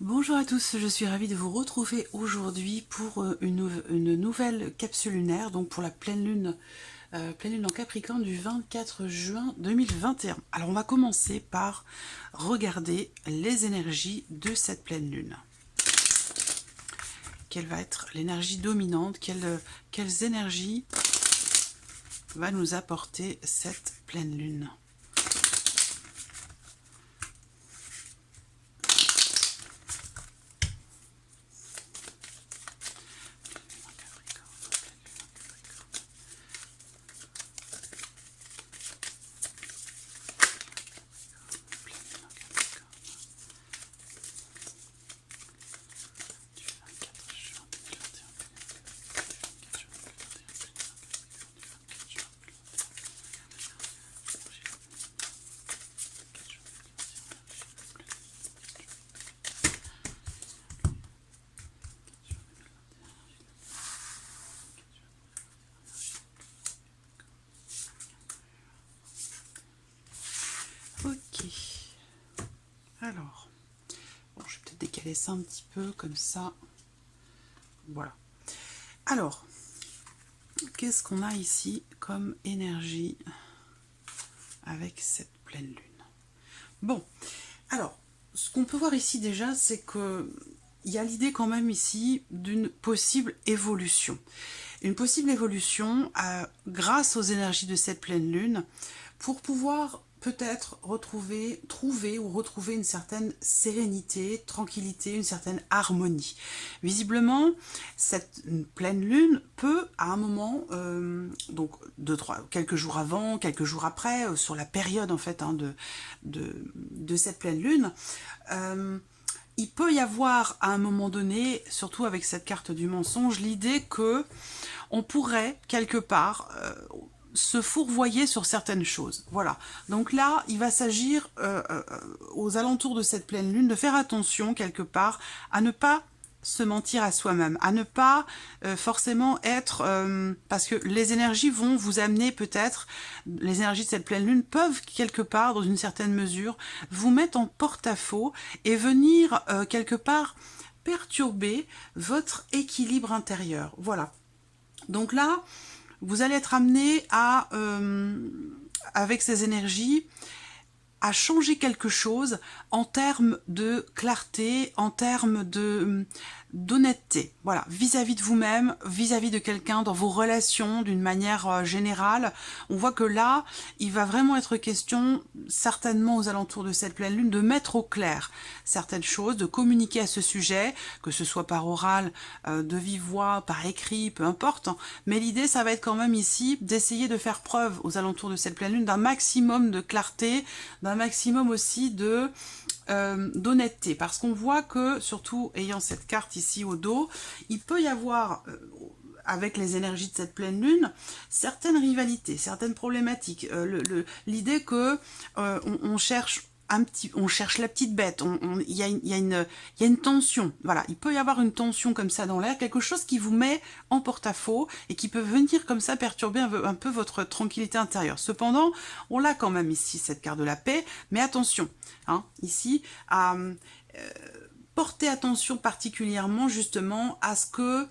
Bonjour à tous, je suis ravie de vous retrouver aujourd'hui pour une nouvelle capsule lunaire, donc pour la pleine lune en Capricorne du 24 juin 2021. Alors on va commencer par regarder les énergies de cette pleine lune. Quelle va être l'énergie dominante, quelles énergies va nous apporter cette pleine lune? Ok, alors, bon, je vais peut-être décaler ça un petit peu comme ça. Voilà. Alors, qu'est-ce qu'on a ici comme énergie avec cette pleine lune? Bon, alors, ce qu'on peut voir ici déjà, c'est que il y a l'idée quand même ici d'une possible évolution. Une possible évolution grâce aux énergies de cette pleine lune pour pouvoir peut-être trouver une certaine sérénité, tranquillité, une certaine harmonie. Visiblement, cette pleine lune peut, à un moment, donc quelques jours avant, quelques jours après, sur la période en fait de cette pleine lune, il peut y avoir à un moment donné, surtout avec cette carte du mensonge, l'idée que on pourrait quelque part se fourvoyer sur certaines choses. Voilà. Donc là, il va s'agir aux alentours de cette pleine lune de faire attention quelque part à ne pas se mentir à soi-même, à ne pas forcément être... parce que les énergies vont vous amener peut-être, les énergies de cette pleine lune peuvent quelque part, dans une certaine mesure, vous mettre en porte-à-faux et venir quelque part perturber votre équilibre intérieur. Voilà. Donc là, vous allez être amené à, avec ces énergies, à changer quelque chose en termes de clarté, en termes d'honnêteté, voilà, vis-à-vis de vous-même, vis-à-vis de quelqu'un, dans vos relations, d'une manière générale. On voit que là, il va vraiment être question, certainement aux alentours de cette pleine lune, de mettre au clair certaines choses, de communiquer à ce sujet, que ce soit par oral, de vive voix, par écrit, peu importe. Mais l'idée, ça va être quand même ici d'essayer de faire preuve aux alentours de cette pleine lune d'un maximum de clarté, d'un maximum aussi de d'honnêteté, parce qu'on voit que, surtout ayant cette carte ici au dos, il peut y avoir, avec les énergies de cette pleine lune, certaines rivalités, certaines problématiques. L'idée que on cherche on cherche la petite bête, il y a une tension, voilà, il peut y avoir une tension comme ça dans l'air, quelque chose qui vous met en porte-à-faux et qui peut venir comme ça perturber un peu votre tranquillité intérieure. Cependant, on l'a quand même ici, cette carte de la paix, mais attention, hein, ici, à porter attention particulièrement justement à ce que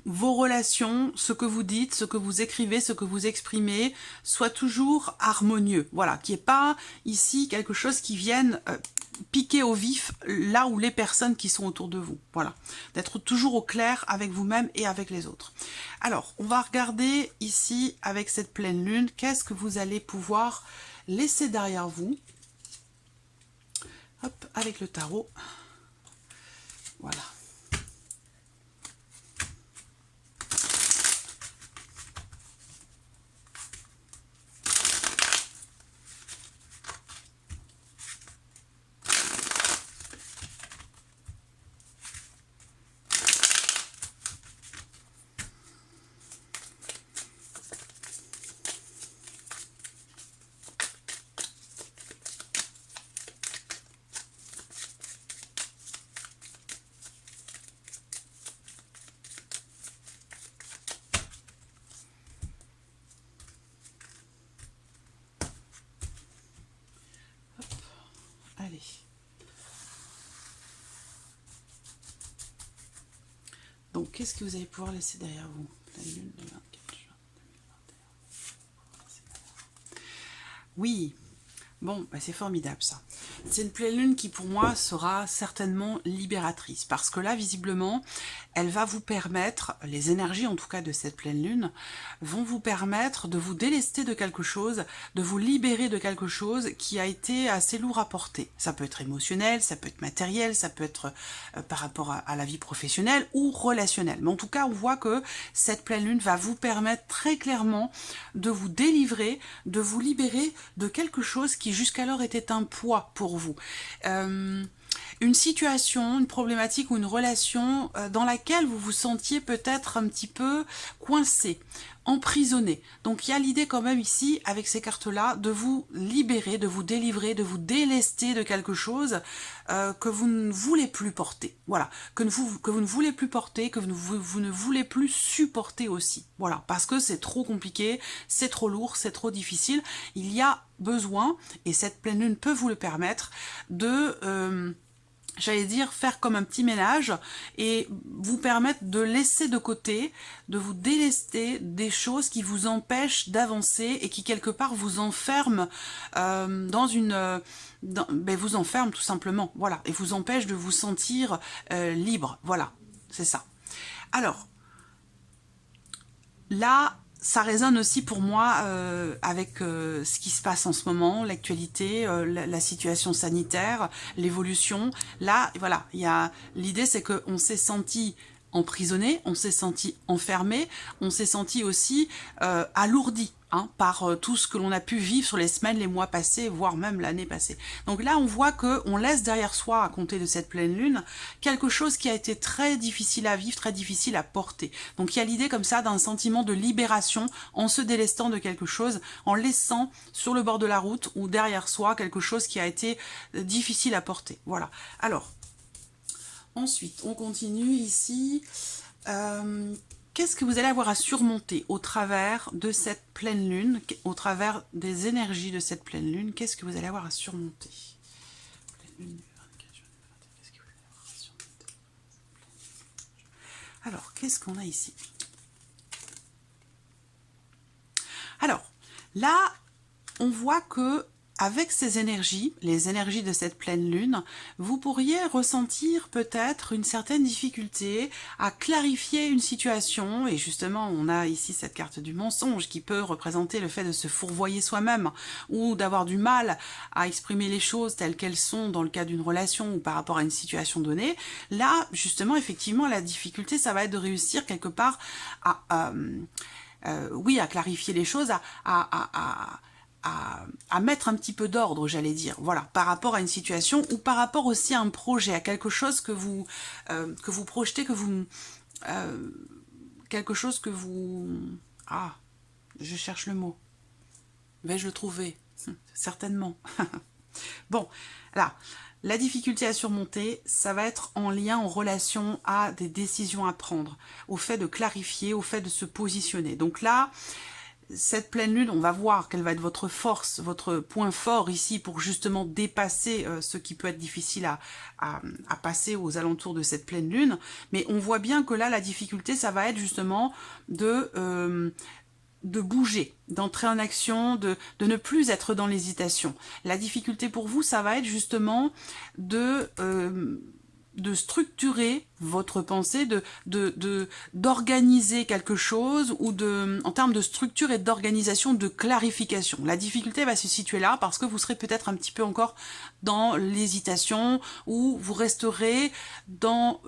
vos relations, ce que vous dites, ce que vous écrivez, ce que vous exprimez, soit toujours harmonieux. Voilà, qu'il n'y ait pas ici quelque chose qui vienne piquer au vif là où les personnes qui sont autour de vous. Voilà, d'être toujours au clair avec vous-même et avec les autres. Alors, on va regarder ici avec cette pleine lune, qu'est-ce que vous allez pouvoir laisser derrière vous. Hop, avec le tarot. Voilà. Donc, qu'est-ce que vous allez pouvoir laisser derrière vous? Pleine lune le 24 juin 2021. Oui, bon, bah c'est formidable ça. C'est une pleine lune qui pour moi sera certainement libératrice parce que là visiblement elle va vous permettre, les énergies en tout cas de cette pleine lune vont vous permettre de vous délester de quelque chose, de vous libérer de quelque chose qui a été assez lourd à porter. Ça peut être émotionnel, ça peut être matériel, ça peut être par rapport à la vie professionnelle ou relationnelle. Mais en tout cas on voit que cette pleine lune va vous permettre très clairement de vous délivrer, de vous libérer de quelque chose qui jusqu'alors était un poids pour vous. Une situation, une problématique ou une relation dans laquelle vous vous sentiez peut-être un petit peu coincé, emprisonné. Donc il y a l'idée quand même ici, avec ces cartes-là, de vous libérer, de vous délivrer, de vous délester de quelque chose que vous ne voulez plus porter. Voilà, que vous ne voulez plus porter, que vous ne voulez plus supporter aussi. Voilà, parce que c'est trop compliqué, c'est trop lourd, c'est trop difficile. Il y a besoin, et cette pleine lune peut vous le permettre, de... j'allais dire, faire comme un petit ménage et vous permettre de laisser de côté, de vous délester des choses qui vous empêchent d'avancer et qui quelque part vous enferment dans une... vous enferment tout simplement, voilà, et vous empêchent de vous sentir libre, voilà, c'est ça. Alors, là... ça résonne aussi pour moi avec ce qui se passe en ce moment, l'actualité, la situation sanitaire, l'évolution. Là, voilà, l'idée c'est qu'on s'est senti emprisonné, on s'est senti enfermé, on s'est senti aussi alourdi par tout ce que l'on a pu vivre sur les semaines, les mois passés, voire même l'année passée. Donc là, on voit qu'on laisse derrière soi, à compter de cette pleine lune, quelque chose qui a été très difficile à vivre, très difficile à porter. Donc il y a l'idée comme ça d'un sentiment de libération en se délestant de quelque chose, en laissant sur le bord de la route ou derrière soi quelque chose qui a été difficile à porter. Voilà. Alors, ensuite, on continue ici. Qu'est-ce que vous allez avoir à surmonter au travers de cette pleine lune, au travers des énergies de cette pleine lune? Qu'est-ce que vous allez avoir à surmonter? Pleine lune, 24 juin 2021, qu'est-ce que vous allez avoir à surmonter? Alors, qu'est-ce qu'on a ici? Alors, là, on voit que avec ces énergies, les énergies de cette pleine lune, vous pourriez ressentir peut-être une certaine difficulté à clarifier une situation. Et justement, on a ici cette carte du mensonge qui peut représenter le fait de se fourvoyer soi-même ou d'avoir du mal à exprimer les choses telles qu'elles sont dans le cas d'une relation ou par rapport à une situation donnée. Là, justement, effectivement, la difficulté, ça va être de réussir quelque part à clarifier les choses, à mettre un petit peu d'ordre, j'allais dire, voilà, par rapport à une situation ou par rapport aussi à un projet, à quelque chose que vous projetez, quelque chose que vous... Ah, je cherche le mot. Vais-je le trouver? Certainement. Bon, là, la difficulté à surmonter, ça va être en lien, en relation à des décisions à prendre, au fait de clarifier, au fait de se positionner. Donc là, cette pleine lune, on va voir quelle va être votre force, votre point fort ici pour justement dépasser ce qui peut être difficile à passer aux alentours de cette pleine lune. Mais on voit bien que là, la difficulté, ça va être justement de bouger, d'entrer en action, de ne plus être dans l'hésitation. La difficulté pour vous, ça va être justement de structurer votre pensée, d'organiser quelque chose, ou en termes de structure et d'organisation, de clarification. La difficulté va se situer là parce que vous serez peut-être un petit peu encore dans l'hésitation, ou vous resterez dans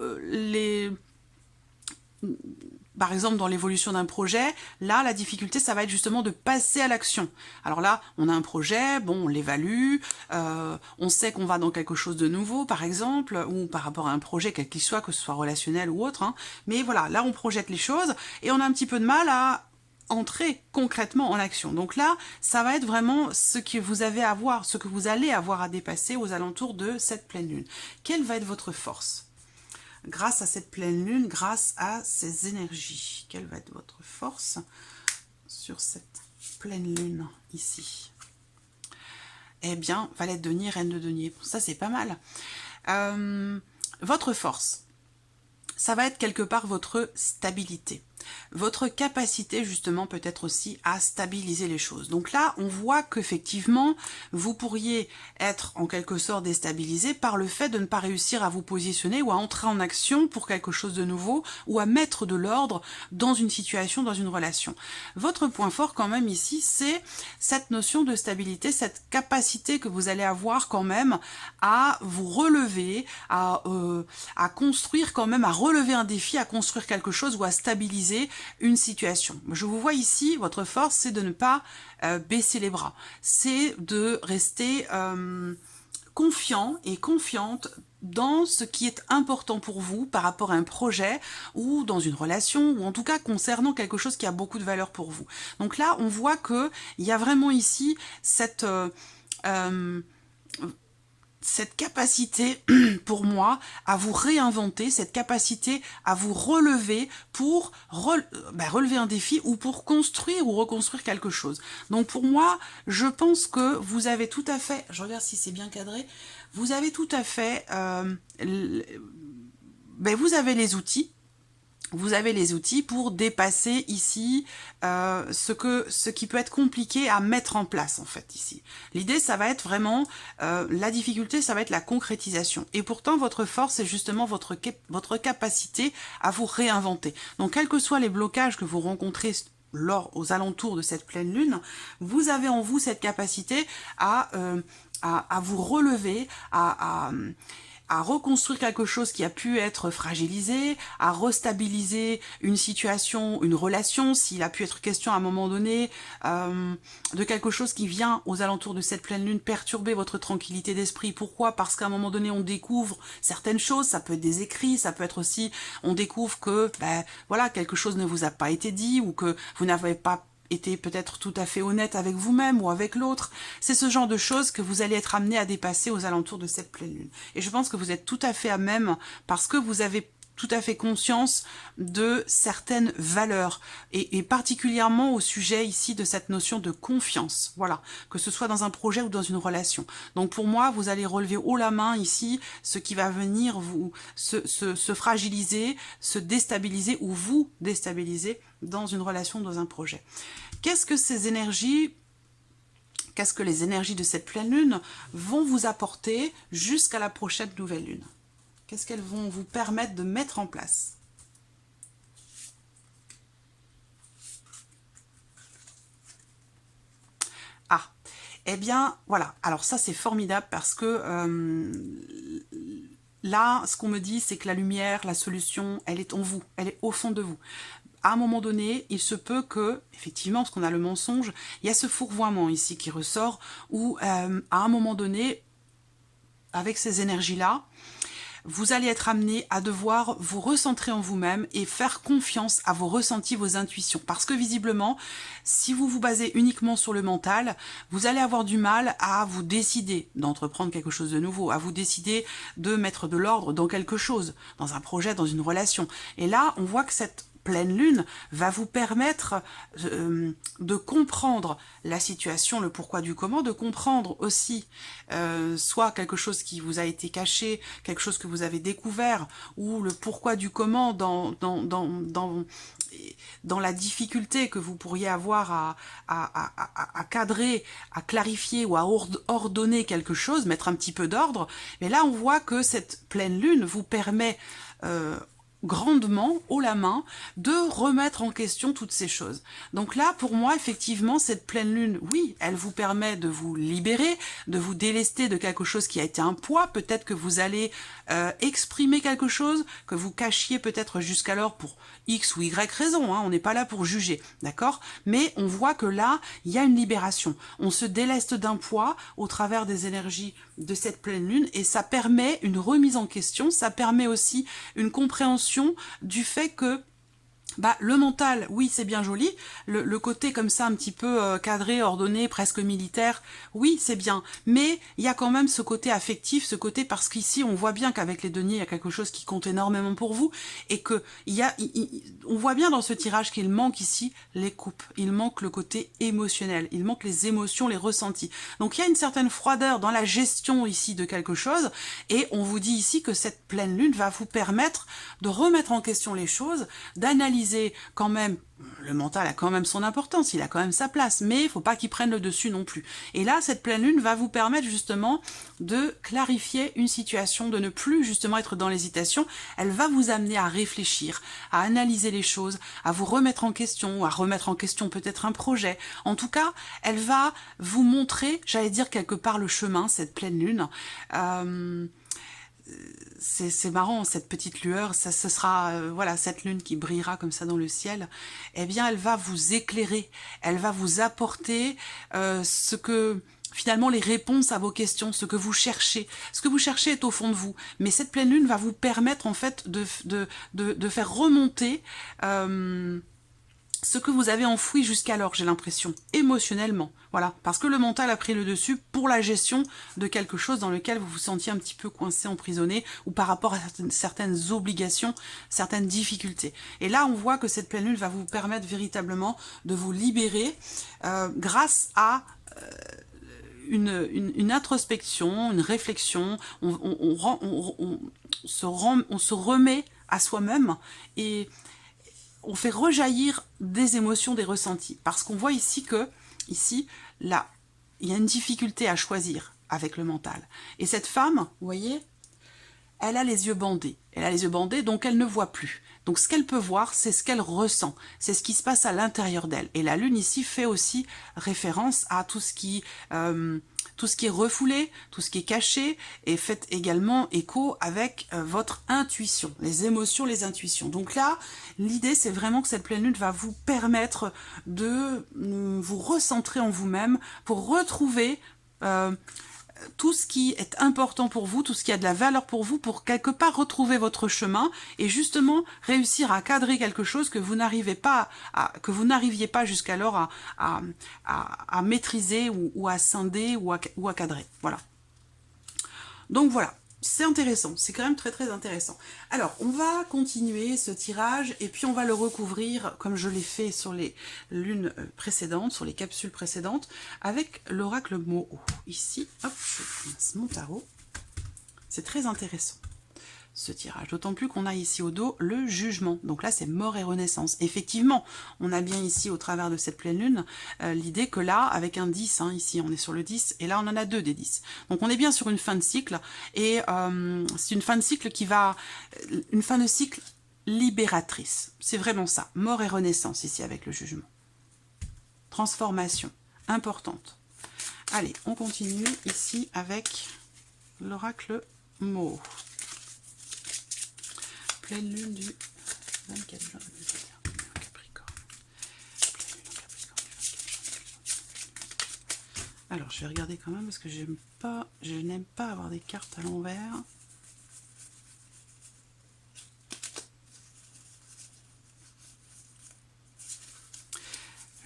par exemple, dans l'évolution d'un projet, là, la difficulté, ça va être justement de passer à l'action. Alors là, on a un projet, bon, on l'évalue, on sait qu'on va dans quelque chose de nouveau, par exemple, ou par rapport à un projet, quel qu'il soit, que ce soit relationnel ou autre, mais voilà, là, on projette les choses, et on a un petit peu de mal à entrer concrètement en action. Donc là, ça va être vraiment ce que vous allez avoir à dépasser aux alentours de cette pleine lune. Quelle va être votre force ? Grâce à cette pleine lune, grâce à ces énergies. Quelle va être votre force sur cette pleine lune ici? Eh bien, Valette de denier, reine de denier. Bon, ça, c'est pas mal. Votre force, ça va être quelque part votre stabilité. Votre capacité justement peut-être aussi à stabiliser les choses. Donc là, on voit qu'effectivement, vous pourriez être en quelque sorte déstabilisé par le fait de ne pas réussir à vous positionner ou à entrer en action pour quelque chose de nouveau ou à mettre de l'ordre dans une situation, dans une relation. Votre point fort quand même ici, c'est cette notion de stabilité, cette capacité que vous allez avoir quand même à vous relever, à construire quand même, à relever un défi, à construire quelque chose ou à stabiliser une situation. Je vous vois ici, votre force, c'est de ne pas baisser les bras. C'est de rester confiant et confiante dans ce qui est important pour vous par rapport à un projet ou dans une relation ou en tout cas concernant quelque chose qui a beaucoup de valeur pour vous. Donc là, on voit qu'il y a vraiment ici cette capacité pour moi à vous réinventer, cette capacité à vous relever pour relever un défi ou pour construire ou reconstruire quelque chose. Donc pour moi, je pense que vous avez tout à fait, je regarde si c'est bien cadré, vous avez tout à fait, vous avez les outils. Vous avez les outils pour dépasser ici ce qui peut être compliqué à mettre en place en fait ici. L'idée ça va être vraiment, la difficulté ça va être la concrétisation. Et pourtant votre force c'est justement votre capacité à vous réinventer. Donc quels que soient les blocages que vous rencontrez aux alentours de cette pleine lune, vous avez en vous cette capacité à vous relever, à reconstruire quelque chose qui a pu être fragilisé, à restabiliser une situation, une relation, s'il a pu être question à un moment donné de quelque chose qui vient aux alentours de cette pleine lune perturber votre tranquillité d'esprit. Pourquoi? Parce qu'à un moment donné, on découvre certaines choses, ça peut être des écrits, ça peut être aussi, on découvre que, voilà, quelque chose ne vous a pas été dit ou que vous n'avez pas été peut-être tout à fait honnête avec vous-même ou avec l'autre. C'est ce genre de choses que vous allez être amené à dépasser aux alentours de cette pleine lune. Et je pense que vous êtes tout à fait à même parce que vous avez tout à fait conscience de certaines valeurs et particulièrement au sujet ici de cette notion de confiance, voilà, que ce soit dans un projet ou dans une relation. Donc pour moi, vous allez relever haut la main ici ce qui va venir vous se fragiliser, se déstabiliser ou vous déstabiliser dans une relation, dans un projet. Qu'est-ce que ces énergies, qu'est-ce que les énergies de cette pleine lune vont vous apporter jusqu'à la prochaine nouvelle lune? Qu'est-ce qu'elles vont vous permettre de mettre en place? Ah, eh bien, voilà. Alors ça, c'est formidable parce que là, ce qu'on me dit, c'est que la lumière, la solution, elle est en vous, elle est au fond de vous. À un moment donné, il se peut que, effectivement, parce qu'on a le mensonge, il y a ce fourvoiement ici qui ressort, où à un moment donné, avec ces énergies-là, vous allez être amené à devoir vous recentrer en vous-même et faire confiance à vos ressentis, vos intuitions. Parce que visiblement, si vous vous basez uniquement sur le mental, vous allez avoir du mal à vous décider d'entreprendre quelque chose de nouveau, à vous décider de mettre de l'ordre dans quelque chose, dans un projet, dans une relation. Et là, on voit que cette pleine lune va vous permettre de comprendre la situation, le pourquoi du comment, de comprendre aussi soit quelque chose qui vous a été caché, quelque chose que vous avez découvert, ou le pourquoi du comment dans la difficulté que vous pourriez avoir à cadrer, à clarifier ou à ordonner quelque chose, mettre un petit peu d'ordre. Mais là, on voit que cette pleine lune vous permet grandement, haut la main, de remettre en question toutes ces choses. Donc là, pour moi, effectivement, cette pleine lune, oui, elle vous permet de vous libérer, de vous délester de quelque chose qui a été un poids. Peut-être que vous allez exprimer quelque chose que vous cachiez peut-être jusqu'alors pour X ou Y raison, hein, on n'est pas là pour juger, d'accord? Mais on voit que là, il y a une libération. On se déleste d'un poids au travers des énergies de cette pleine lune et ça permet une remise en question, ça permet aussi une compréhension du fait que Bah, le mental, oui, c'est bien joli. Le côté comme ça, un petit peu cadré, ordonné, presque militaire, oui, c'est bien. Mais il y a quand même ce côté affectif, ce côté parce qu'ici, on voit bien qu'avec les deniers, il y a quelque chose qui compte énormément pour vous et que on voit bien dans ce tirage qu'il manque ici les coupes. Il manque le côté émotionnel. Il manque les émotions, les ressentis. Donc, il y a une certaine froideur dans la gestion ici de quelque chose et on vous dit ici que cette pleine lune va vous permettre de remettre en question les choses, d'analyser quand même, le mental a quand même son importance, il a quand même sa place, mais il ne faut pas qu'il prenne le dessus non plus. Et là, cette pleine lune va vous permettre justement de clarifier une situation, de ne plus justement être dans l'hésitation. Elle va vous amener à réfléchir, à analyser les choses, à vous remettre en question, à remettre en question peut-être un projet. En tout cas, elle va vous montrer, j'allais dire quelque part le chemin, cette pleine lune. C'est marrant, cette petite lueur, ce sera voilà, cette lune qui brillera comme ça dans le ciel, eh bien elle va vous éclairer, elle va vous apporter ce que finalement les réponses à vos questions, ce que vous cherchez. Ce que vous cherchez est au fond de vous, mais cette pleine lune va vous permettre en fait de faire remonter ce que vous avez enfoui jusqu'alors, j'ai l'impression, émotionnellement. Voilà, parce que le mental a pris le dessus pour la gestion de quelque chose dans lequel vous vous sentiez un petit peu coincé, emprisonné, ou par rapport à certaines obligations, certaines difficultés. Et là, on voit que cette pleine lune va vous permettre véritablement de vous libérer grâce à une introspection, une réflexion, on se remet à soi-même et on fait rejaillir des émotions, des ressentis. Parce qu'on voit ici que, là, il y a une difficulté à choisir avec le mental. Et cette femme, vous voyez, elle a les yeux bandés. Elle a les yeux bandés, donc elle ne voit plus. Donc ce qu'elle peut voir, c'est ce qu'elle ressent. C'est ce qui se passe à l'intérieur d'elle. Et la lune ici fait aussi référence à tout ce qui est refoulé, tout ce qui est caché, et fait également écho avec votre intuition, les émotions, les intuitions. Donc là, l'idée, c'est vraiment que cette pleine lune va vous permettre de vous recentrer en vous-même pour retrouver tout ce qui est important pour vous, tout ce qui a de la valeur pour vous, pour quelque part retrouver votre chemin et justement réussir à cadrer quelque chose que vous n'arriviez pas jusqu'alors à maîtriser ou à scinder ou à cadrer. Voilà. Donc voilà. C'est intéressant, c'est quand même très très intéressant. Alors, on va continuer ce tirage et puis on va le recouvrir, comme je l'ai fait sur les lunes précédentes, sur les capsules précédentes, avec l'oracle Moho. Ici, hop, je passe mon tarot. C'est très intéressant, ce tirage. D'autant plus qu'on a ici au dos le jugement. Donc là, c'est mort et renaissance. Effectivement, on a bien ici, au travers de cette pleine lune, l'idée que là, avec un 10, ici on est sur le 10, et là on en a deux des 10. Donc on est bien sur une fin de cycle, et c'est une fin de cycle une fin de cycle libératrice. C'est vraiment ça, mort et renaissance ici avec le jugement. Transformation, importante. Allez, on continue ici avec l'oracle Moho. Pleine lune du 24 juin 2021, Capricorne. Pleine lune en Capricorne du 24 juin. Alors, je vais regarder quand même parce que je n'aime pas avoir des cartes à l'envers.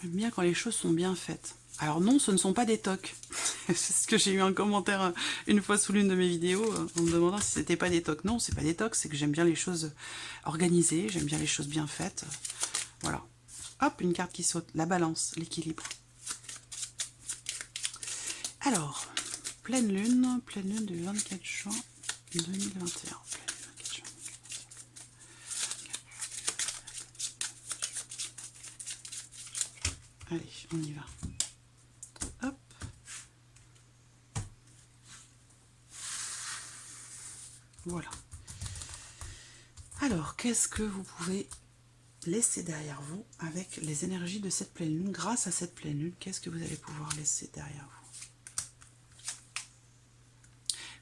J'aime bien quand les choses sont bien faites. Alors non, ce ne sont pas des tocs. C'est ce que j'ai eu un commentaire une fois sous l'une de mes vidéos en me demandant si c'était pas des tocs. Non, c'est pas des tocs, c'est que j'aime bien les choses organisées, j'aime bien les choses bien faites. Voilà. Hop, une carte qui saute. La balance, l'équilibre. Alors, pleine lune du 24 juin 2021. Allez, on y va. Hop. Voilà. Alors, qu'est-ce que vous pouvez laisser derrière vous avec les énergies de cette pleine lune? Grâce à cette pleine lune, qu'est-ce que vous allez pouvoir laisser derrière vous?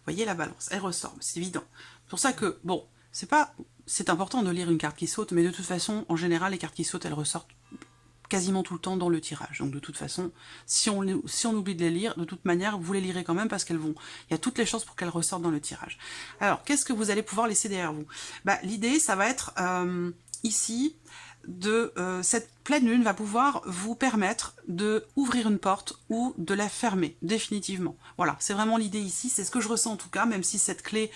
Voyez la balance, elle ressort, c'est évident. C'est pour ça que, bon, c'est important de lire une carte qui saute, mais de toute façon, en général, les cartes qui sautent, elles ressortent quasiment tout le temps dans le tirage. Donc de toute façon, si on oublie de les lire, de toute manière, vous les lirez quand même parce qu'elles vont. Il y a toutes les chances pour qu'elles ressortent dans le tirage. Alors, qu'est-ce que vous allez pouvoir laisser derrière vous? L'idée, ça va être ici, cette pleine lune va pouvoir vous permettre de ouvrir une porte ou de la fermer définitivement. Voilà, c'est vraiment l'idée ici, c'est ce que je ressens en tout cas, même si cette clé,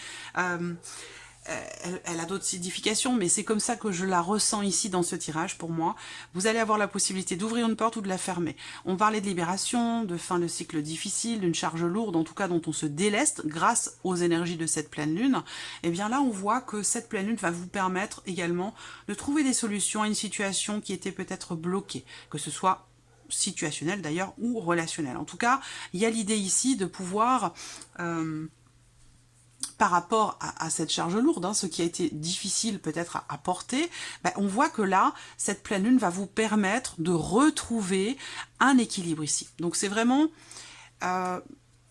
elle a d'autres significations, mais c'est comme ça que je la ressens ici dans ce tirage pour moi. Vous allez avoir la possibilité d'ouvrir une porte ou de la fermer. On parlait de libération, de fin de cycle difficile, d'une charge lourde, en tout cas dont on se déleste grâce aux énergies de cette pleine lune. Et bien là, on voit que cette pleine lune va vous permettre également de trouver des solutions à une situation qui était peut-être bloquée, que ce soit situationnelle d'ailleurs ou relationnelle. En tout cas, il y a l'idée ici de pouvoir... par rapport à cette charge lourde, hein, ce qui a été difficile peut-être à porter, ben, on voit que là, cette pleine lune va vous permettre de retrouver un équilibre ici. Donc c'est vraiment...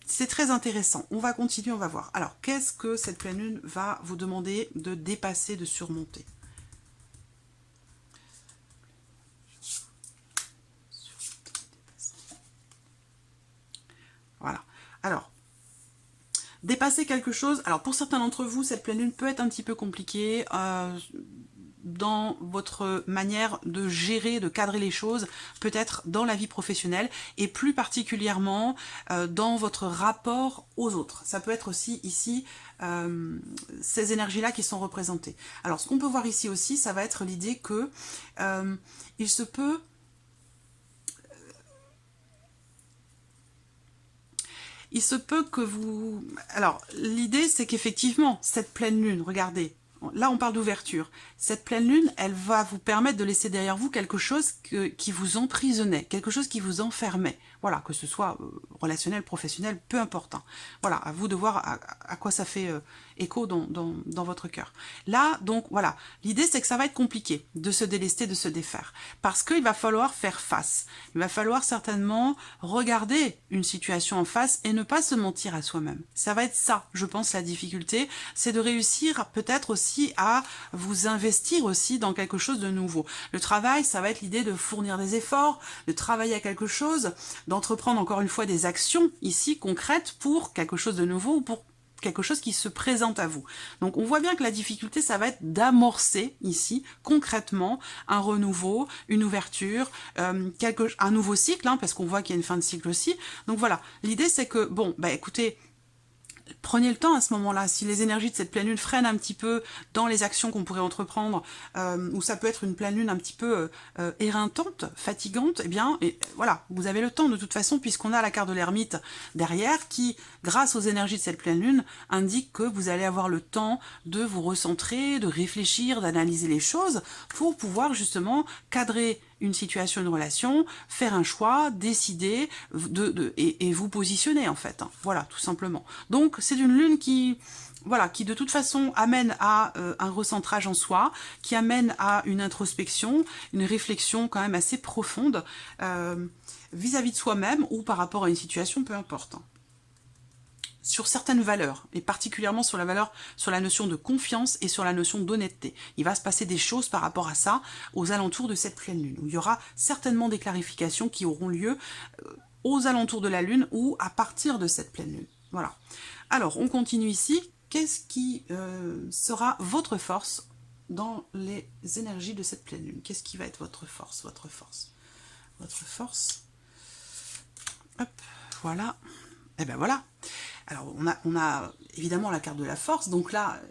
c'est très intéressant. On va continuer, on va voir. Alors, qu'est-ce que cette pleine lune va vous demander de dépasser, de surmonter? Voilà. Alors, dépasser quelque chose, alors pour certains d'entre vous, cette pleine lune peut être un petit peu compliquée dans votre manière de gérer, de cadrer les choses, peut-être dans la vie professionnelle, et plus particulièrement dans votre rapport aux autres. Ça peut être aussi ici ces énergies-là qui sont représentées. Alors ce qu'on peut voir ici aussi, ça va être l'idée que il se peut... Il se peut que vous... Alors, l'idée, c'est qu'effectivement, cette pleine lune, regardez, là, on parle d'ouverture. Cette pleine lune, elle va vous permettre de laisser derrière vous quelque chose qui vous emprisonnait, quelque chose qui vous enfermait. Voilà, que ce soit relationnel, professionnel, peu importe. Hein. Voilà, à vous de voir à quoi ça fait écho dans votre cœur. Là, donc, voilà, l'idée, c'est que ça va être compliqué de se délester, de se défaire. Parce qu'il va falloir faire face. Il va falloir certainement regarder une situation en face et ne pas se mentir à soi-même. Ça va être ça, je pense, la difficulté. C'est de réussir peut-être aussi à vous investir aussi dans quelque chose de nouveau. Le travail, ça va être l'idée de fournir des efforts, de travailler à quelque chose, d'entreprendre encore une fois des actions ici concrètes pour quelque chose de nouveau ou pour quelque chose qui se présente à vous. Donc on voit bien que la difficulté, ça va être d'amorcer ici concrètement un renouveau, une ouverture, un nouveau cycle, hein, parce qu'on voit qu'il y a une fin de cycle aussi. Donc voilà, l'idée c'est que, bon, bah écoutez, prenez le temps à ce moment-là, si les énergies de cette pleine lune freinent un petit peu dans les actions qu'on pourrait entreprendre, ou ça peut être une pleine lune un petit peu éreintante, fatigante, eh bien, voilà, vous avez le temps de toute façon, puisqu'on a la carte de l'ermite derrière, qui, grâce aux énergies de cette pleine lune, indique que vous allez avoir le temps de vous recentrer, de réfléchir, d'analyser les choses, pour pouvoir justement cadrer une situation, une relation, faire un choix, décider et vous positionner en fait. Hein. Voilà, tout simplement. Donc c'est une lune qui, voilà, qui de toute façon amène à un recentrage en soi, qui amène à une introspection, une réflexion quand même assez profonde vis-à-vis de soi-même ou par rapport à une situation, peu importe. Hein. Sur certaines valeurs, et particulièrement sur la valeur, sur la notion de confiance et sur la notion d'honnêteté. Il va se passer des choses par rapport à ça, aux alentours de cette pleine lune, où il y aura certainement des clarifications qui auront lieu aux alentours de la lune ou à partir de cette pleine lune. Voilà. Alors, on continue ici. Qu'est-ce qui sera votre force dans les énergies de cette pleine lune? Qu'est-ce qui va être votre force? Votre force. Hop, voilà. Et ben voilà. Alors, on a évidemment la carte de la force, donc là,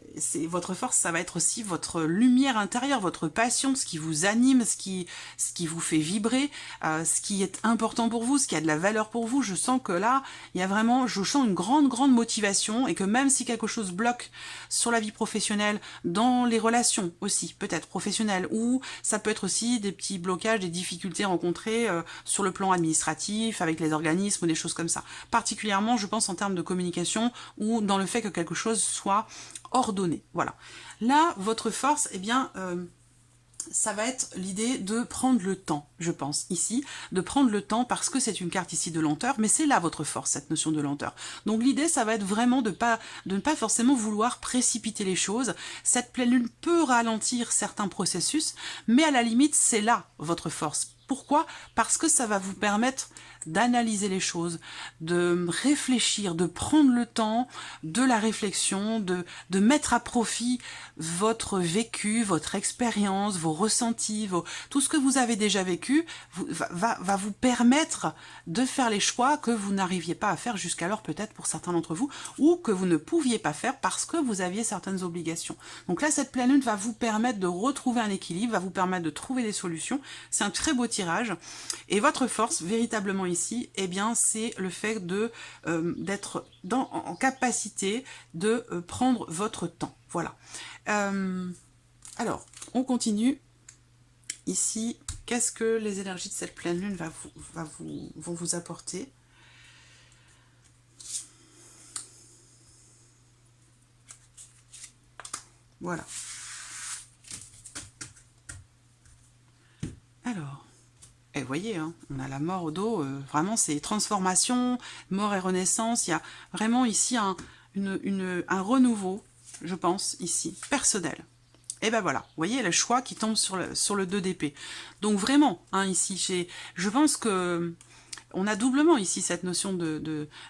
votre force, ça va être aussi votre lumière intérieure, votre passion, ce qui vous anime, ce qui vous fait vibrer, ce qui est important pour vous, ce qui a de la valeur pour vous. Je sens que là, il y a vraiment, je sens une grande motivation, et que même si quelque chose bloque sur la vie professionnelle, dans les relations aussi, peut-être professionnelles, ou ça peut être aussi des petits blocages, des difficultés rencontrées sur le plan administratif, avec les organismes, ou des choses comme ça. Particulièrement, je pense en termes de communication, ou dans le fait que quelque chose soit ordonné. Voilà. Là, votre force, eh bien, ça va être l'idée de prendre le temps, je pense, ici, de prendre le temps parce que c'est une carte ici de lenteur, mais c'est là votre force, cette notion de lenteur. Donc l'idée, ça va être vraiment de ne pas forcément vouloir précipiter les choses. Cette pleine lune peut ralentir certains processus, mais à la limite, c'est là votre force. Pourquoi? Parce que ça va vous permettre d'analyser les choses, de réfléchir, de prendre le temps de la réflexion, de mettre à profit votre vécu, votre expérience, vos ressentis, tout ce que vous avez déjà vécu va vous permettre de faire les choix que vous n'arriviez pas à faire jusqu'alors, peut-être pour certains d'entre vous, ou que vous ne pouviez pas faire parce que vous aviez certaines obligations. Donc là, cette pleine lune va vous permettre de retrouver un équilibre, va vous permettre de trouver des solutions. C'est un très beau tirage. Et votre force, véritablement ici, eh bien, c'est le fait d'être en capacité de prendre votre temps. Voilà. Alors, on continue. Ici, qu'est-ce que les énergies de cette pleine lune vont vous apporter? Voilà. Alors, et vous voyez, hein, on a la mort au dos, vraiment c'est transformation, mort et renaissance, il y a vraiment ici un renouveau, je pense, ici, personnel. Et ben voilà, vous voyez le choix qui tombe sur le 2 d'épée. Donc vraiment, hein, ici, je pense que on a doublement ici cette notion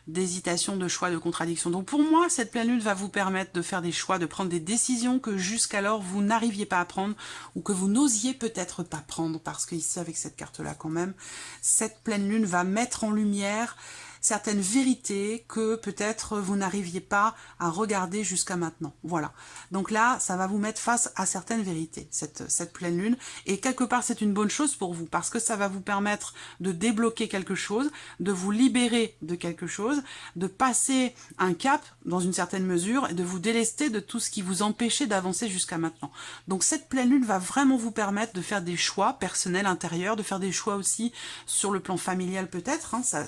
d'hésitation, de choix, de contradiction. Donc pour moi, cette pleine lune va vous permettre de faire des choix, de prendre des décisions que jusqu'alors vous n'arriviez pas à prendre ou que vous n'osiez peut-être pas prendre, parce que ici, avec cette carte-là quand même, cette pleine lune va mettre en lumière certaines vérités que peut-être vous n'arriviez pas à regarder jusqu'à maintenant. Voilà. Donc là, ça va vous mettre face à certaines vérités, cette pleine lune. Et quelque part, c'est une bonne chose pour vous, parce que ça va vous permettre de débloquer quelque chose, de vous libérer de quelque chose, de passer un cap dans une certaine mesure et de vous délester de tout ce qui vous empêchait d'avancer jusqu'à maintenant. Donc cette pleine lune va vraiment vous permettre de faire des choix personnels intérieurs, de faire des choix aussi sur le plan familial peut-être, hein, ça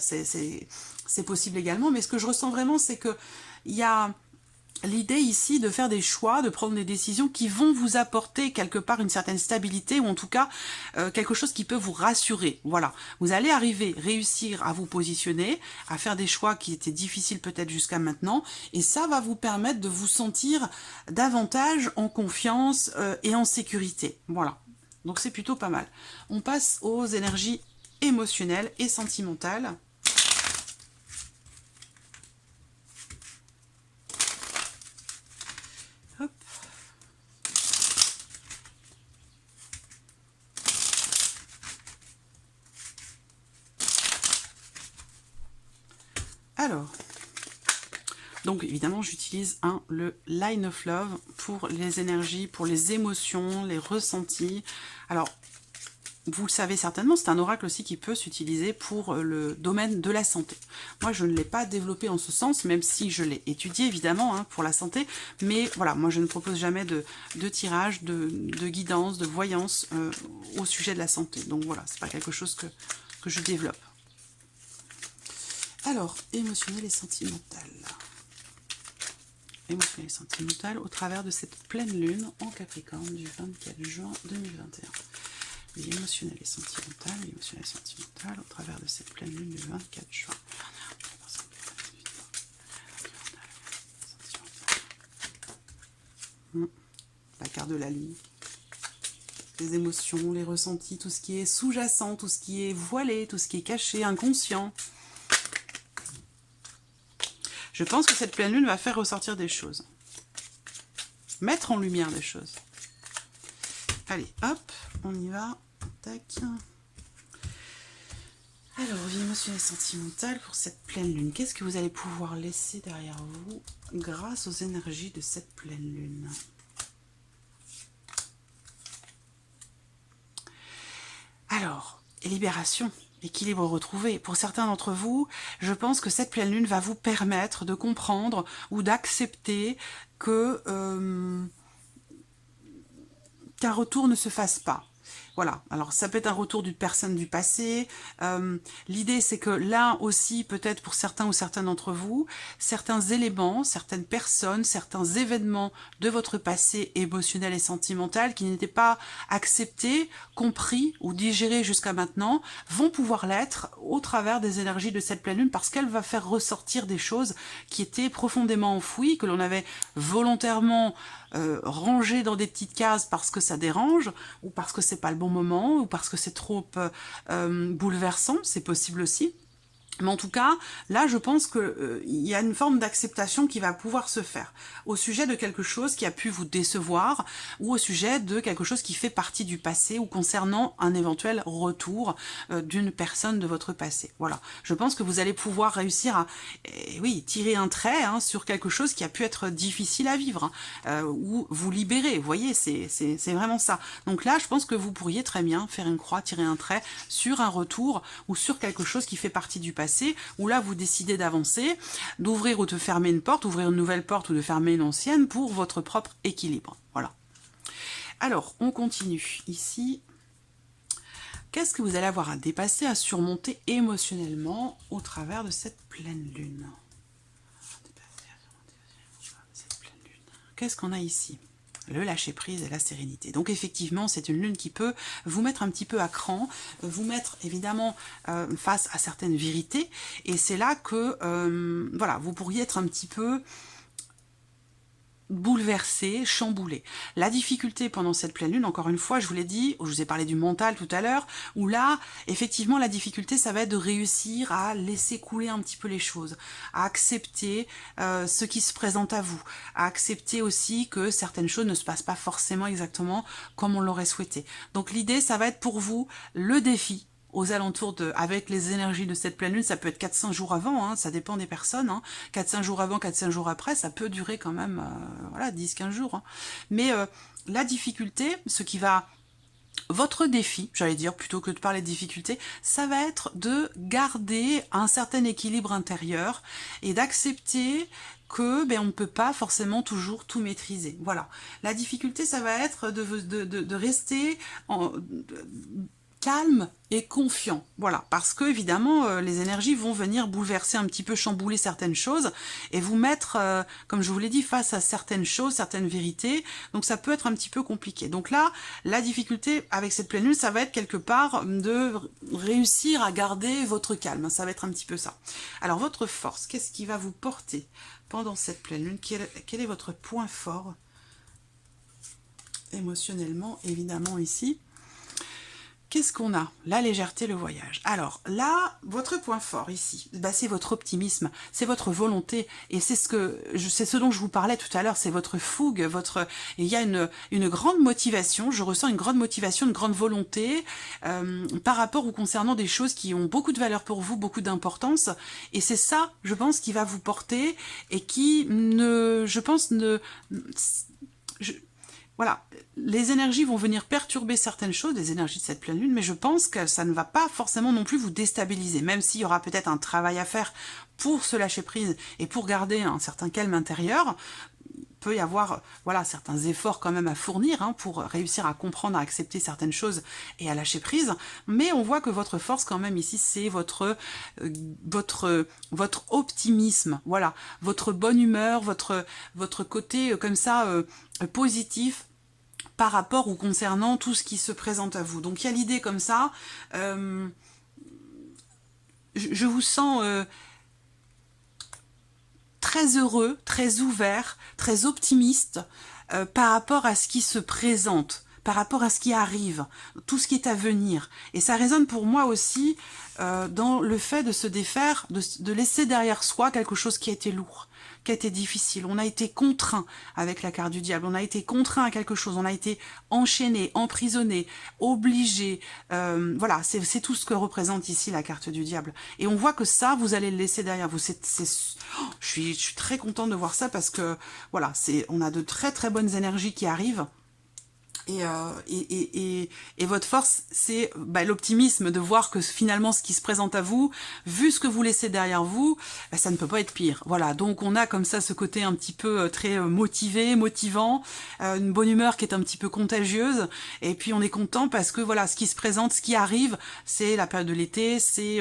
c'est possible également, mais ce que je ressens vraiment, c'est que il y a l'idée ici de faire des choix, de prendre des décisions qui vont vous apporter quelque part une certaine stabilité, ou en tout cas quelque chose qui peut vous rassurer. Voilà, vous allez réussir à vous positionner, à faire des choix qui étaient difficiles peut-être jusqu'à maintenant, et ça va vous permettre de vous sentir davantage en confiance et en sécurité. Voilà, donc c'est plutôt pas mal. On passe aux énergies émotionnelles et sentimentales. Hop. Alors, donc évidemment j'utilise le Line of Love pour les énergies, pour les émotions, les ressentis. Alors, vous le savez certainement, c'est un oracle aussi qui peut s'utiliser pour le domaine de la santé. Moi, je ne l'ai pas développé en ce sens, même si je l'ai étudié, évidemment, hein, pour la santé. Mais voilà, moi, je ne propose jamais de tirage, de guidance, de voyance au sujet de la santé. Donc voilà, c'est pas quelque chose que je développe. Alors, émotionnel et sentimental. Émotionnel et sentimental au travers de cette pleine lune en Capricorne du 24 juin 2021. Émotionnel et sentimental, au travers de cette pleine lune du 24 juin. La carte de la lune. Les émotions, les ressentis, tout ce qui est sous-jacent, tout ce qui est voilé, tout ce qui est caché, inconscient. Je pense que cette pleine lune va faire ressortir des choses. Mettre en lumière des choses. Allez, hop, on y va. Tac. Alors, vie émotionnelle et sentimentale pour cette pleine lune. Qu'est-ce que vous allez pouvoir laisser derrière vous grâce aux énergies de cette pleine lune? Alors, libération, équilibre retrouvé. Pour certains d'entre vous, je pense que cette pleine lune va vous permettre de comprendre ou d'accepter que qu'un retour ne se fasse pas. Voilà, alors ça peut être un retour d'une personne du passé. L'idée, c'est que là aussi, peut-être pour certains ou certaines d'entre vous, certains éléments, certaines personnes, certains événements de votre passé émotionnel et sentimental qui n'étaient pas acceptés, compris ou digérés jusqu'à maintenant, vont pouvoir l'être au travers des énergies de cette pleine lune, parce qu'elle va faire ressortir des choses qui étaient profondément enfouies, que l'on avait volontairement rangées dans des petites cases parce que ça dérange, ou parce que c'est pas le bon moment, ou parce que c'est trop bouleversant, c'est possible aussi. Mais en tout cas, là, je pense que il y a une forme d'acceptation qui va pouvoir se faire au sujet de quelque chose qui a pu vous décevoir ou au sujet de quelque chose qui fait partie du passé ou concernant un éventuel retour d'une personne de votre passé. Voilà. Je pense que vous allez pouvoir réussir à, oui, tirer un trait sur quelque chose qui a pu être difficile à vivre ou vous libérer. Vous voyez, c'est vraiment ça. Donc là, je pense que vous pourriez très bien faire une croix, tirer un trait sur un retour ou sur quelque chose qui fait partie du passé, où là vous décidez d'avancer, d'ouvrir ou de fermer une porte, ouvrir une nouvelle porte ou de fermer une ancienne pour votre propre équilibre. Voilà. Alors, on continue. Ici, qu'est-ce que vous allez avoir à dépasser, à surmonter émotionnellement au travers de cette pleine lune? Qu'est-ce qu'on a ici? Le lâcher-prise et la sérénité. Donc effectivement, c'est une lune qui peut vous mettre un petit peu à cran, vous mettre évidemment face à certaines vérités, et c'est là que voilà, vous pourriez être un petit peu bouleversé, chamboulé. La difficulté pendant cette pleine lune, encore une fois, je vous l'ai dit, je vous ai parlé du mental tout à l'heure, où là, effectivement, la difficulté, ça va être de réussir à laisser couler un petit peu les choses, à accepter ce qui se présente à vous, à accepter aussi que certaines choses ne se passent pas forcément exactement comme on l'aurait souhaité. Donc l'idée, ça va être pour vous le défi, aux alentours de, avec les énergies de cette pleine lune, ça peut être 4-5 jours avant, ça dépend des personnes, 4-5 jours avant, 4-5 jours après, ça peut durer quand même, voilà, 10-15 jours. Mais la difficulté, ce qui va, votre défi, j'allais dire, plutôt que de parler de difficulté, ça va être de garder un certain équilibre intérieur et d'accepter que on ne peut pas forcément toujours tout maîtriser. Voilà. La difficulté, ça va être de rester calme et confiant, voilà, parce que évidemment les énergies vont venir bouleverser un petit peu, chambouler certaines choses et vous mettre, comme je vous l'ai dit, face à certaines choses, certaines vérités, donc ça peut être un petit peu compliqué. Donc là, la difficulté avec cette pleine lune, ça va être quelque part de réussir à garder votre calme, ça va être un petit peu ça. Alors votre force, qu'est-ce qui va vous porter pendant cette pleine lune? Quel est votre point fort émotionnellement, évidemment ici? Qu'est-ce qu'on a? La légèreté, le voyage. Alors là, votre point fort ici, c'est votre optimisme, c'est votre volonté, et c'est ce dont je vous parlais tout à l'heure, c'est votre fougue, il y a une grande motivation, je ressens une grande motivation, une grande volonté par rapport ou concernant des choses qui ont beaucoup de valeur pour vous, beaucoup d'importance, et c'est ça, je pense, qui va vous porter, et qui voilà, les énergies vont venir perturber certaines choses, les énergies de cette pleine lune, mais je pense que ça ne va pas forcément non plus vous déstabiliser, même s'il y aura peut-être un travail à faire pour se lâcher prise et pour garder un certain calme intérieur. Il peut y avoir voilà, certains efforts quand même à fournir pour réussir à comprendre, à accepter certaines choses et à lâcher prise, mais on voit que votre force quand même ici, c'est votre optimisme, voilà, votre bonne humeur, votre côté comme ça positif par rapport ou concernant tout ce qui se présente à vous. Donc il y a l'idée comme ça, je vous sens très heureux, très ouvert, très optimiste par rapport à ce qui se présente, par rapport à ce qui arrive, tout ce qui est à venir. Et ça résonne pour moi aussi dans le fait de se défaire, de laisser derrière soi quelque chose qui a été lourd, qui a été difficile. On a été contraint avec la carte du diable, on a été contraint à quelque chose, on a été enchaîné, emprisonné, obligé. Voilà, c'est tout ce que représente ici la carte du diable. Et on voit que ça, vous allez le laisser derrière vous. Je suis très contente de voir ça parce que voilà, on a de très très bonnes énergies qui arrivent. Et votre force, c'est l'optimisme de voir que finalement ce qui se présente à vous, vu ce que vous laissez derrière vous, ça ne peut pas être pire. Voilà, donc on a comme ça ce côté un petit peu très motivé, motivant, une bonne humeur qui est un petit peu contagieuse, et puis on est content parce que voilà, ce qui se présente, ce qui arrive, c'est la période de l'été, c'est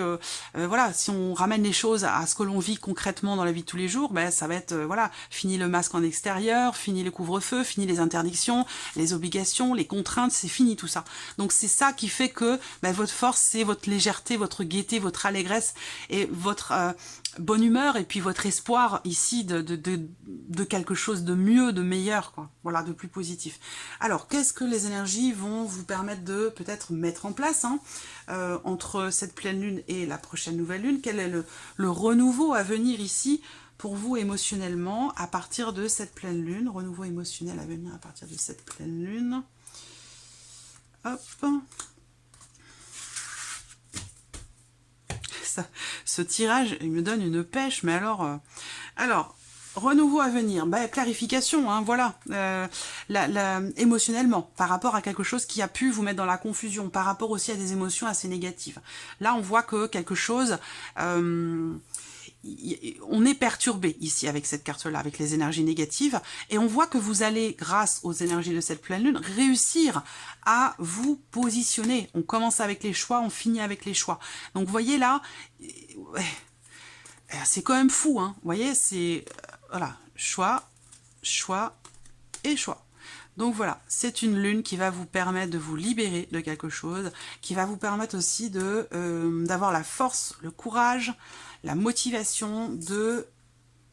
voilà, si on ramène les choses à ce que l'on vit concrètement dans la vie de tous les jours, ça va être voilà, fini le masque en extérieur, fini le couvre-feu, fini les interdictions, les obligations, limitations, les contraintes, c'est fini tout ça. Donc c'est ça qui fait que votre force, c'est votre légèreté, votre gaieté, votre allégresse et votre bonne humeur et puis votre espoir ici de quelque chose de mieux, de meilleur, quoi. Voilà, de plus positif. Alors, qu'est-ce que les énergies vont vous permettre de peut-être mettre en place entre cette pleine lune et la prochaine nouvelle lune? Quel est le renouveau à venir ici pour vous émotionnellement à partir de cette pleine lune? Renouveau émotionnel à venir à partir de cette pleine lune. Hop. Ce tirage, il me donne une pêche, mais alors, renouveau à venir, clarification, voilà, émotionnellement, par rapport à quelque chose qui a pu vous mettre dans la confusion, par rapport aussi à des émotions assez négatives. Là, on voit que quelque chose, on est perturbé ici avec cette carte-là, avec les énergies négatives, et on voit que vous allez, grâce aux énergies de cette pleine lune, réussir à vous positionner. On commence avec les choix, on finit avec les choix. Donc, vous voyez là, c'est quand même fou, hein. Vous voyez, c'est, voilà, choix, choix et choix. Donc voilà, c'est une lune qui va vous permettre de vous libérer de quelque chose, qui va vous permettre aussi d'avoir la force, le courage, la motivation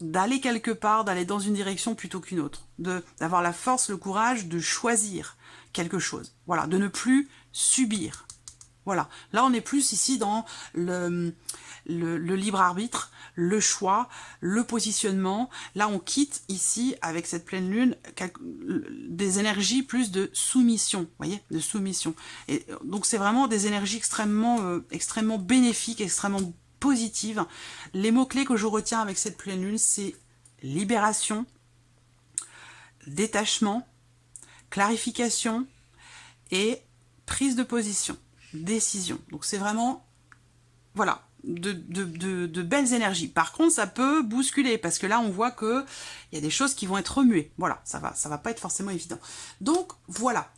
d'aller quelque part, d'aller dans une direction plutôt qu'une autre, d'avoir la force, le courage de choisir quelque chose, voilà, de ne plus subir. Voilà, là on est plus ici dans le libre arbitre, le choix, le positionnement. Là on quitte ici avec cette pleine lune des énergies plus de soumission, vous voyez, de soumission. Et donc c'est vraiment des énergies extrêmement bénéfiques, extrêmement positives. Les mots-clés que je retiens avec cette pleine lune, c'est libération, détachement, clarification et prise de position. Décision. Donc c'est vraiment, voilà, de belles énergies. Par contre, ça peut bousculer, parce que là, on voit que il y a des choses qui vont être remuées. Voilà, ça va pas être forcément évident. Donc, voilà.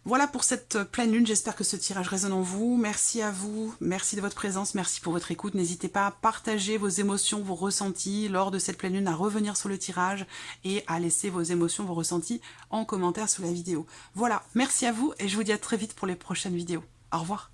Voilà pour cette pleine lune, j'espère que ce tirage résonne en vous. Merci à vous, merci de votre présence, merci pour votre écoute. N'hésitez pas à partager vos émotions, vos ressentis lors de cette pleine lune, à revenir sur le tirage et à laisser vos émotions, vos ressentis en commentaire sous la vidéo. Voilà, merci à vous et je vous dis à très vite pour les prochaines vidéos. Au revoir.